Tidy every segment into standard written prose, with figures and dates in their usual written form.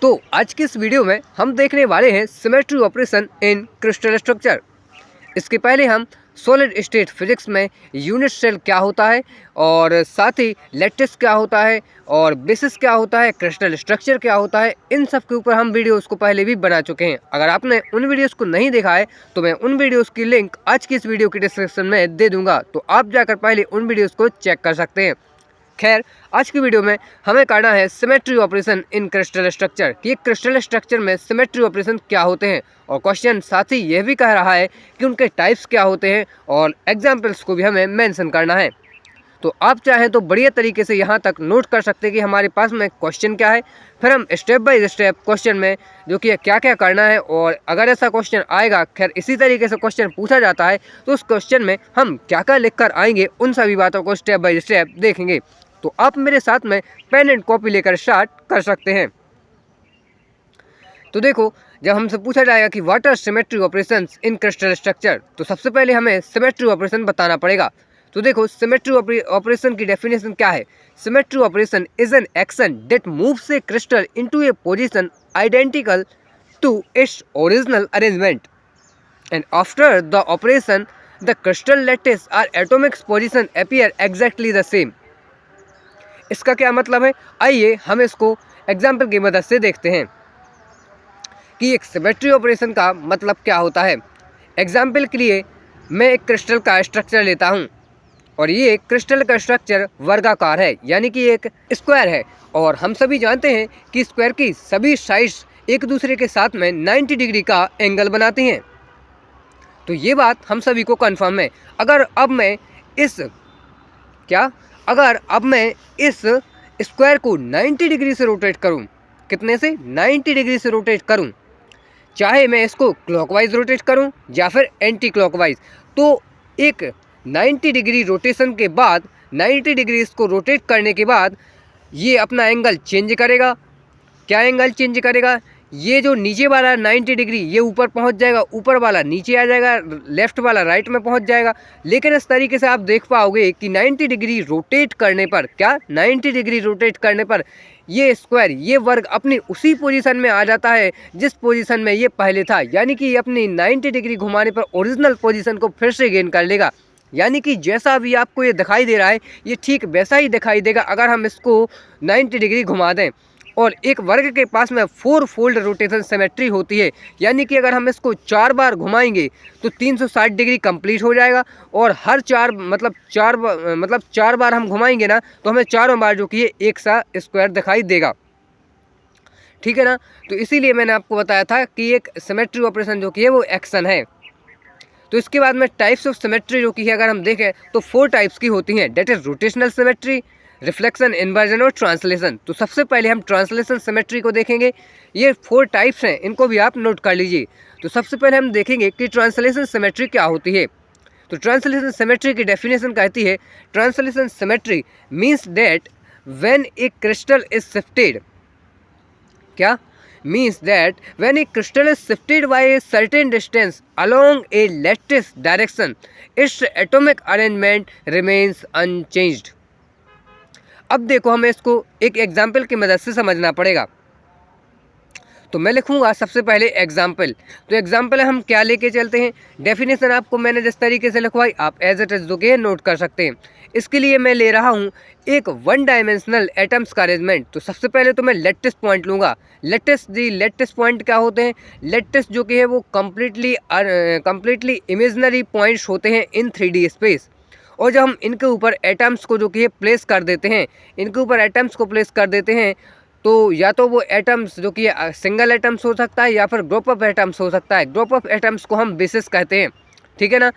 तो आज की इस वीडियो में हम देखने वाले हैं symmetry operation in crystal structure. इसके पहले हम सॉलिड स्टेट फिजिक्स में यूनिट सेल क्या होता है और साथ ही लैटिस क्या होता है और बेसिस क्या होता है, क्रिस्टल स्ट्रक्चर क्या होता है, इन सब के ऊपर हम वीडियोस को पहले भी बना चुके हैं। अगर आपने उन वीडियोस को नहीं देखा है तो मैं उन वीडियोस की लिंक आज की इस वीडियो की डिस्क्रिप्शन में दे दूंगा, तो आप जाकर पहले उन वीडियोस को चेक कर सकते हैं। खैर, आज की वीडियो में हमें करना है symmetry operation in crystal structure कि क्रिस्टल स्ट्रक्चर में सिमेट्री ऑपरेशन क्या होते हैं, और क्वेश्चन साथ ही यह भी कह रहा है कि उनके टाइप्स क्या होते हैं और एग्जाम्पल्स को भी हमें मेंशन करना है। तो आप चाहें तो बढ़िया तरीके से यहाँ तक नोट कर सकते हैं कि हमारे पास में क्वेश्चन क्या है, फिर हम स्टेप बाय स्टेप क्वेश्चन में जो कि क्या क्या करना है, और अगर ऐसा क्वेश्चन आएगा, खैर इसी तरीके से क्वेश्चन पूछा जाता है, तो उस क्वेश्चन में हम क्या क्या लिख कर आएंगे, उन सभी बातों को स्टेप बाय स्टेप देखेंगे। तो आप मेरे साथ में पेन एंड कॉपी लेकर स्टार्ट कर सकते हैं। तो देखो, जब हमसे पूछा जाएगा कि what are symmetry operations in crystal structure, तो सबसे पहले हमें सिमेट्री ऑपरेशन बताना पड़ेगा। तो देखो, सिमेट्री ऑपरेशन की डेफिनेशन क्या है। Symmetry operation is an action that moves a crystal into a position identical to its original arrangement, and after the operation the crystal lattice और atomic position appear exactly the same. इसका क्या मतलब है, आइए हम इसको एग्जाम्पल की मदद से देखते हैं कि एक सिमेट्री ऑपरेशन का मतलब क्या होता है। एग्जाम्पल के लिए मैं एक क्रिस्टल का स्ट्रक्चर लेता हूं, और ये क्रिस्टल का स्ट्रक्चर वर्गाकार है, यानी कि एक स्क्वायर है, और हम सभी जानते हैं कि स्क्वायर की सभी साइड्स एक दूसरे के साथ में 90 डिग्री का एंगल बनाती हैं। तो ये बात हम सभी को कन्फर्म है। अगर अब मैं इस स्क्वायर को 90 डिग्री से रोटेट करूं, कितने से 90 डिग्री से रोटेट करूं, चाहे मैं इसको क्लॉकवाइज रोटेट करूं या फिर एंटी क्लॉकवाइज, तो एक 90 डिग्री रोटेशन के बाद, 90 डिग्री इसको रोटेट करने के बाद ये अपना एंगल चेंज करेगा। क्या एंगल चेंज करेगा, ये जो नीचे वाला 90 डिग्री ये ऊपर पहुंच जाएगा, ऊपर वाला नीचे आ जाएगा, लेफ्ट वाला राइट में पहुंच जाएगा। लेकिन इस तरीके से आप देख पाओगे कि 90 डिग्री रोटेट करने पर, क्या 90 डिग्री रोटेट करने पर ये स्क्वायर, ये वर्ग अपनी उसी पोजीशन में आ जाता है जिस पोजीशन में ये पहले था, यानी कि अपनी 90 डिग्री घुमाने पर ओरिजिनल पोजीशन को फिर से गेन कर लेगा। यानी कि जैसा अभी आपको ये दिखाई दे रहा है, ये ठीक वैसा ही दिखाई देगा अगर हम इसको 90 डिग्री घुमा दें। और एक वर्ग के पास में 4 फोल्ड रोटेशन सिमेट्री होती है, यानी कि अगर हम इसको 4 बार घुमाएंगे तो 360 डिग्री कंप्लीट हो जाएगा, और हर 4 बार हम घुमाएंगे ना, तो हमें चारों बार जो कि एक सा स्क्वायर दिखाई देगा। ठीक है ना। तो इसीलिए मैंने आपको बताया था कि एक सिमेट्री ऑपरेशन जो कि है वो एक्शन है। तो इसके बाद में टाइप्स ऑफ सिमेट्री जो कि है अगर हम देखें तो 4 टाइप्स की होती हैं, that is rotational symmetry, reflection, inversion और ट्रांसलेशन। तो सबसे पहले हम ट्रांसलेशन सिमेट्री को देखेंगे। ये 4 टाइप्स हैं, इनको भी आप नोट कर लीजिए। तो सबसे पहले हम देखेंगे कि ट्रांसलेशन सिमेट्री क्या होती है। तो ट्रांसलेशन सिमेट्री की डेफिनेशन कहती है, translation symmetry means that when A crystal is shifted, क्या means that when a crystal is shifted by a certain distance along a lattice direction, its atomic arrangement remains unchanged। अब देखो, हमें इसको एक example की मदद से समझना पड़ेगा। तो मैं लिखूंगा सबसे पहले एग्जाम्पल। तो एग्जाम्पल हम क्या लेके चलते हैं, डेफिनेशन आपको मैंने जिस तरीके से लिखवाई आप एज इट इज जो कि नोट कर सकते हैं। इसके लिए मैं ले रहा हूँ एक 1 डायमेंशनल एटम्स का अरेंजमेंट। तो सबसे पहले तो मैं लेटिस पॉइंट लूँगा। लेटिस पॉइंट क्या होते हैं, लेटिस जो कि है वो कम्प्लीटली इमेजनरी पॉइंट्स होते हैं इन 3D स्पेस। और जब हम इनके ऊपर एटम्स को जो कि प्लेस कर देते हैं, तो या तो वो एटम्स जो कि सिंगल एटम्स हो सकता है या फिर ग्रुप ऑफ एटम्स हो सकता है। ग्रुप ऑफ एटम्स को हम बेसिस कहते हैं। ठीक है ना।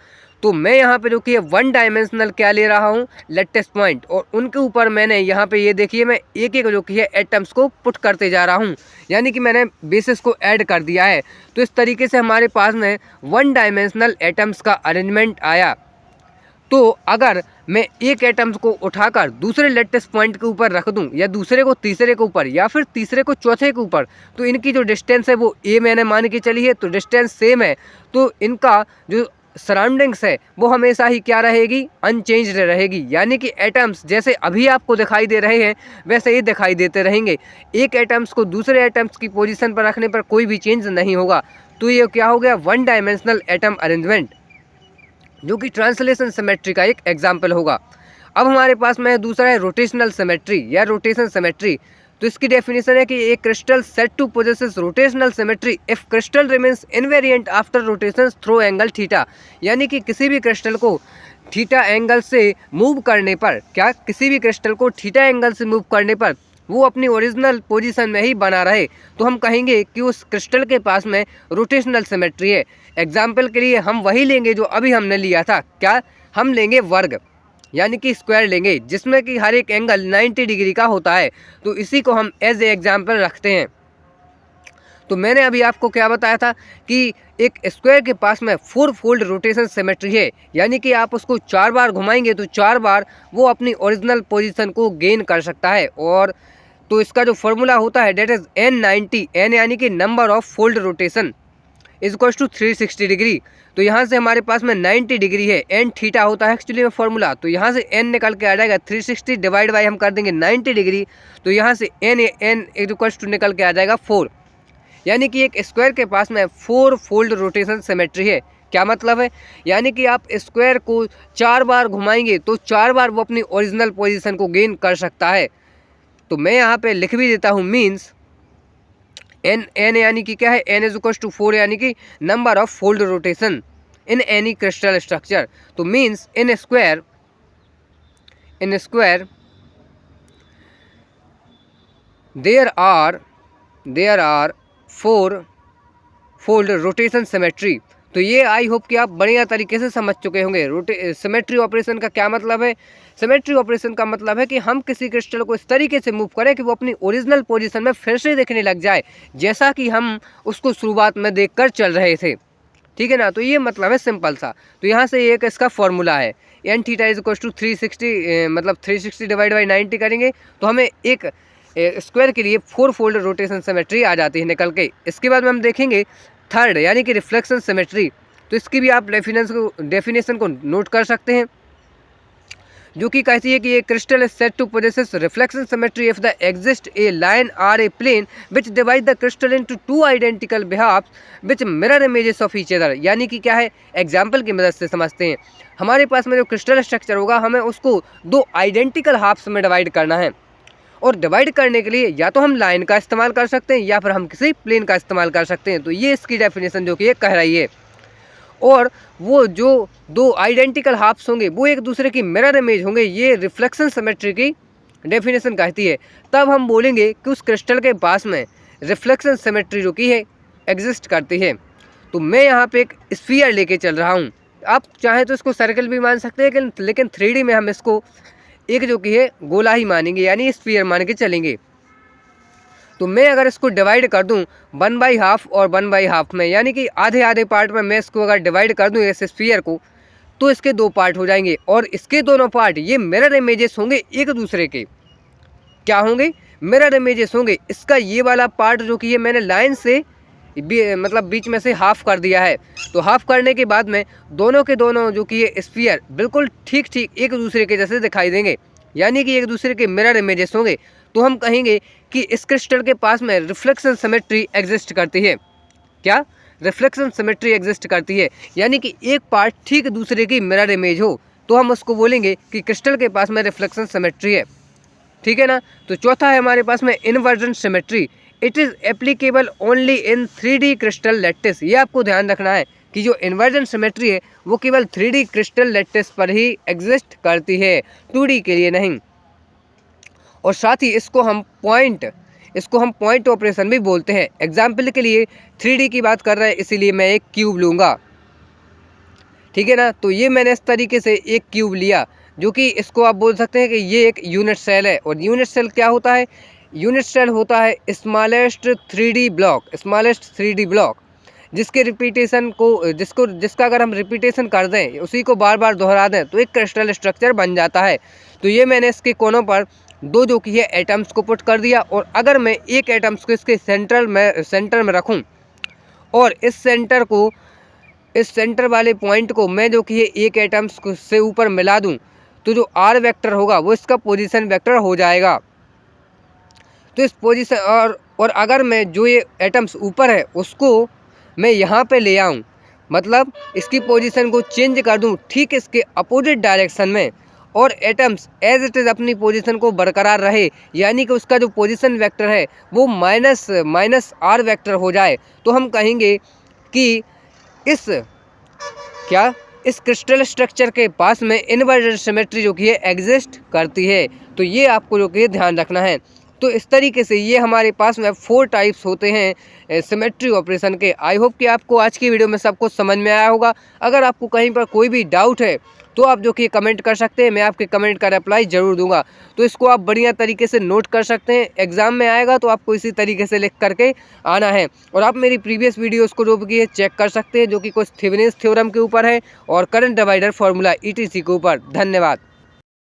तो मैं यहाँ पे जो कि 1 डायमेंशनल क्या ले रहा हूँ, लेटेस्ट पॉइंट, और उनके ऊपर मैंने यहाँ पे ये देखिए मैं एक एक जो कि है एटम्स को पुट करते जा रहा हूँ, यानी कि मैंने बेसिस को ऐड कर दिया है। तो इस तरीके से हमारे पास में 1 डायमेंशनल एटम्स का अरेंजमेंट आया। तो अगर मैं एक एटम्स को उठाकर दूसरे लेटेस्ट पॉइंट के ऊपर रख दूं, या दूसरे को तीसरे के ऊपर, या फिर तीसरे को चौथे के ऊपर, तो इनकी जो डिस्टेंस है वो ए मैंने मान के चली है, तो डिस्टेंस सेम है। तो इनका जो सराउंडिंग्स है वो हमेशा ही क्या रहेगी, अनचेंज्ड रहेगी। यानी कि एटम्स जैसे अभी आपको दिखाई दे रहे हैं वैसे ही दिखाई देते रहेंगे। एक एटम्स को दूसरे एटम्स की पोजीशन पर रखने पर कोई भी चेंज नहीं होगा। तो ये क्या हो गया, वन डायमेंशनल एटम अरेंजमेंट, जो कि ट्रांसलेशन सिमेट्री का एक एग्जाम्पल होगा। अब हमारे पास में दूसरा है रोटेशनल सिमेट्री या रोटेशन सिमेट्री। तो इसकी डेफिनेशन है कि एक crystal said to possesses rotational symmetry if crystal remains invariant after rotation through angle theta. यानी कि किसी भी क्रिस्टल को थीटा एंगल से मूव करने पर, क्या किसी भी क्रिस्टल को थीटा एंगल से मूव करने पर वो अपनी ओरिजिनल पोजीशन में ही बना रहे, तो हम कहेंगे कि उस क्रिस्टल के पास में रोटेशनल सिमेट्री है। एग्जाम्पल के लिए हम वही लेंगे जो अभी हमने लिया था, क्या हम लेंगे वर्ग यानी कि स्क्वायर लेंगे, जिसमें कि हर एक एंगल 90 डिग्री का होता है। तो इसी को हम एज ए एग्जाम्पल रखते हैं। तो मैंने अभी आपको क्या बताया था कि एक स्क्वायर के पास में 4 फोल्ड रोटेशन सिमेट्री है, यानी कि आप उसको 4 बार घुमाएंगे तो 4 बार वो अपनी ओरिजिनल पोजीशन को गेन कर सकता है। और तो इसका जो फॉर्मूला होता है डेट इज n90, n यानी कि number of fold rotation is equals to 360 degree. तो यहाँ से हमारे पास में 90 डिग्री है, एन थीटा होता है एक्चुअली में फॉर्मूला। तो यहाँ से n निकल के आ जाएगा 360 डिवाइड बाई हम कर देंगे 90 डिग्री, तो यहाँ से n इज इक्वल्स टू निकल के आ जाएगा 4। यानी कि एक स्क्वायर के पास में 4 फोल्ड रोटेशन सिमेट्री है। क्या मतलब है, यानी कि आप स्क्वायर को 4 बार घुमाएंगे तो 4 बार वो अपनी ओरिजिनल पोजीशन को गेन कर सकता है। तो मैं यहाँ पे लिख भी देता हूँ, मीन्स n यानी कि क्या है, n इज इक्वल टू 4 यानी कि number of fold rotation in any crystal structure. तो means in square there are 4 fold rotation symmetry. तो ये आई होप कि आप बढ़िया तरीके से समझ चुके होंगे। सिमेट्री ऑपरेशन का क्या मतलब है। सिमेट्री ऑपरेशन का मतलब है कि हम किसी क्रिस्टल को इस तरीके से मूव करें कि वो अपनी ओरिजिनल पोजीशन में फिर से दिखने लग जाए, जैसा कि हम उसको शुरुआत में देखकर चल रहे थे। ठीक है ना, तो ये मतलब है सिंपल सा। तो यहाँ से एक इसका फॉर्मूला है N theta is equal to 360, मतलब 360 डिवाइड बाई 90 करेंगे तो हमें एक स्क्वायर के लिए 4 फोल्ड रोटेशन सिमेट्री आ जाती है निकल के। इसके बाद में हम देखेंगे थर्ड यानी कि रिफ्लेक्शन सिमेट्री। तो इसकी भी आप डेफिनेशन को नोट कर सकते हैं, जो कि कहती है कि ये crystal is said to possesses reflection symmetry if the exist a line or a plane which divide the crystal into 2 identical halves which mirror images of each other. यानी कि क्या है, एग्जाम्पल की मदद से समझते हैं। हमारे पास में जो क्रिस्टल स्ट्रक्चर होगा हमें उसको 2 आइडेंटिकल हाफ्स में डिवाइड करना है, और डिवाइड करने के लिए या तो हम लाइन का इस्तेमाल कर सकते हैं या फिर हम किसी प्लेन का इस्तेमाल कर सकते हैं। तो ये इसकी डेफिनेशन जो कि ये कह रही है। और वो जो 2 आइडेंटिकल हाफ्स होंगे वो एक दूसरे की मिरर इमेज होंगे, ये रिफ्लेक्शन सिमेट्री की डेफिनेशन कहती है। तब हम बोलेंगे कि उस क्रिस्टल के पास में रिफ्लेक्शन सिमेट्री जो कि है एग्जिस्ट करती है। तो मैं यहाँ पे एक स्फीयर लेके चल रहा हूँ, आप चाहें तो इसको सर्कल भी मान सकते हैं, लेकिन 3D में हम इसको एक जो कि है गोला ही मानेंगे, यानी स्फीयर मान के चलेंगे। तो मैं अगर इसको डिवाइड कर दूं 1/2 और 1/2 में, यानी कि आधे आधे पार्ट में मैं इसको अगर डिवाइड कर दूं इस स्फीयर को, तो इसके 2 पार्ट हो जाएंगे, और इसके दोनों पार्ट ये मिरर इमेजेस होंगे एक दूसरे के। क्या होंगे, मिरर इमेजेस होंगे। इसका ये वाला पार्ट जो कि ये मैंने लाइन से मतलब बीच में से हाफ कर दिया है। तो हाफ करने के बाद में दोनों के दोनों जो कि ये स्फीयर बिल्कुल ठीक ठीक एक दूसरे के जैसे दिखाई देंगे, यानी कि एक दूसरे के मिरर इमेजेस होंगे। तो हम कहेंगे कि इस क्रिस्टल के पास में रिफ्लेक्शन सिमेट्री एग्जिस्ट करती है। क्या, रिफ्लेक्शन सिमेट्री एग्जिस्ट करती है, यानी कि एक पार्ट ठीक दूसरे की मिरर इमेज हो, तो हम उसको बोलेंगे कि क्रिस्टल के पास में रिफ्लेक्शन सिमेट्री है। ठीक है ना। तो चौथा है हमारे पास में inversion symmetry. It is applicable only in 3D crystal lattice. ये आपको ध्यान रखना है कि जो इन्वर्जन सिमेट्री है वो केवल 3D क्रिस्टल लैटिस पर ही एग्जिस्ट करती है, 2D के लिए नहीं। और साथ ही इसको हम पॉइंट ऑपरेशन भी बोलते हैं। एग्जाम्पल के लिए 3D की बात कर रहे हैं, इसीलिए मैं एक क्यूब लूँगा। ठीक है ना। तो ये मैंने इस तरीके से एक क्यूब लिया, जो कि इसको आप बोल सकते हैं कि ये एक यूनिट सेल है। और यूनिट सेल क्या होता है, यूनिट सेल होता है स्मॉलेस्ट 3D ब्लॉक, जिसके रिपीटेशन को जिसका अगर हम रिपीटेशन कर दें, उसी को बार बार दोहरा दें, तो एक क्रिस्टल स्ट्रक्चर बन जाता है। तो ये मैंने इसके कोनों पर 2 जो कि है एटम्स को पुट कर दिया, और अगर मैं एक एटम्स को इसके सेंटर में रखूं और इस सेंटर को इस सेंटर वाले पॉइंट को मैं जो कि ये एक एटम्स से ऊपर मिला दूं तो जो आर वेक्टर होगा वो इसका पोजीशन वेक्टर हो जाएगा। तो इस पोजीशन और अगर मैं जो ये एटम्स ऊपर है उसको मैं यहाँ पे ले आऊँ, मतलब इसकी पोजीशन को चेंज कर दूँ ठीक इसके अपोजिट डायरेक्शन में, और एटम्स एज इट इज़ अपनी पोजीशन को बरकरार रहे, यानी कि उसका जो पोजीशन वेक्टर है वो माइनस आर वेक्टर हो जाए, तो हम कहेंगे कि इस क्रिस्टल स्ट्रक्चर के पास में इनवर्टेड सिमेट्री जो कि एग्जिस्ट करती है। तो ये आपको जो कि ध्यान रखना है। तो इस तरीके से ये हमारे पास में 4 टाइप्स होते हैं सिमेट्री ऑपरेशन के। आई होप कि आपको आज की वीडियो में सब कुछ समझ में आया होगा। अगर आपको कहीं पर कोई भी डाउट है तो आप जो कि कमेंट कर सकते हैं, मैं आपके कमेंट का रिप्लाई ज़रूर दूंगा। तो इसको आप बढ़िया तरीके से नोट कर सकते हैं, एग्ज़ाम में आएगा तो आपको इसी तरीके से लिख करके आना है। और आप मेरी प्रीवियस वीडियोस को जो कि चेक कर सकते हैं, जो कि कुछ थेवेनिन्स थ्योरम के ऊपर है और करंट डिवाइडर फार्मूला ETC के ऊपर। धन्यवाद।